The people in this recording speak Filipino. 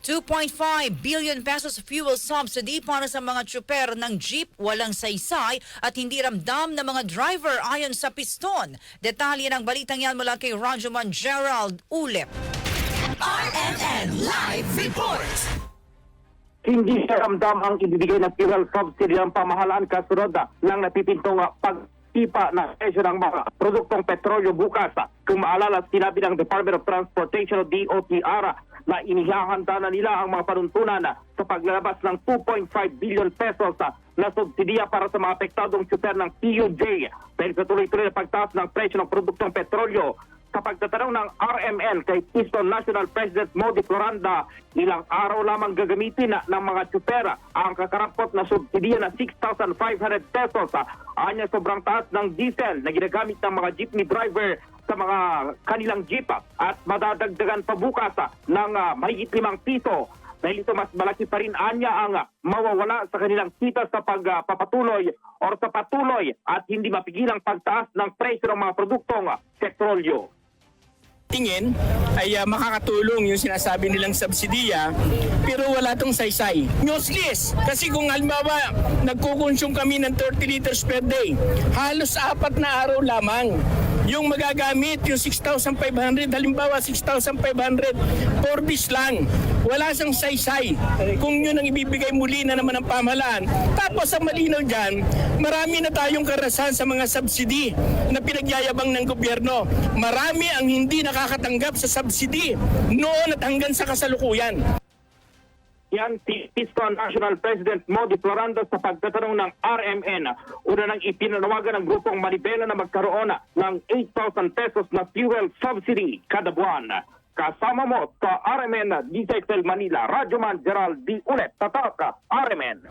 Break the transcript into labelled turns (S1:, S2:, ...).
S1: 2.5 billion pesos fuel subsidy para sa mga tsuper ng jeep walang saysay at hindi ramdam ng mga driver ayon sa piston. Detalye ng balitang yan mula kay Rajuman Gerald Ulep.
S2: RMN Live Report.
S3: Hindi ramdam ang ibibigay ng fuel subsidy ng pamahalaan kasunod ng napipintong pagtipa na presyo ng mga produktong petrolyo bukas. Kung maalala, sinabi ng Department of Transportation o DOTR na inihahanda na nila ang mga panuntunan sa paglalabas ng 2.5 billion pesos na subsidiya para sa mga apektadong tsuper ng PUJ dahil sa tuloy-tuloy na pagtaas ng presyo ng produktong petrolyo. Sa pagtatanong ng RMN kay Piston National President Modi Floranda, ilang araw lamang gagamitin ng mga tsuper ang kakarampot na subsidiya na 6,500 pesos. Anya sobrang taas ng diesel na ginagamit ng mga jeepney driver sa mga kanilang jeep at madadagdagan pa bukas ng mahigit 5 piso. Dahil ito mas malaki pa rin anya ang mawawala sa kanilang kita sa pagpapatuloy o sa patuloy at hindi mapigilang pagtaas ng presyo ng mga produktong petrolyo.
S4: Tingin ay makakatulong yung sinasabi nilang subsidiya pero wala tong saysay. Useless! Kasi kung halimbawa nagkukonsume kami ng 30 liters per day, halos 4 na araw lamang yung magagamit, yung 6,500, halimbawa 6,500 for this lang. Wala sang saysay. Kung yun ang ibibigay muli na naman ng pamahalaan. Tapos ang malinaw dyan, marami na tayong karasan sa mga subsidy na pinagyayabang ng gobyerno. Marami ang hindi nakakatanggap sa subsidy noon at hanggang sa kasalukuyan.
S3: Yan si Piston National President Modi Floranda sa pagtatanong ng RMN. Una nang ipinanawagan ng grupong Manibela na magkaroon ng 8,000 pesos na fuel subsidy kada buwan. Kasama mo sa RMN, DJ Manila, Rajuman Gerald D. Ulet, Tataka, RMN.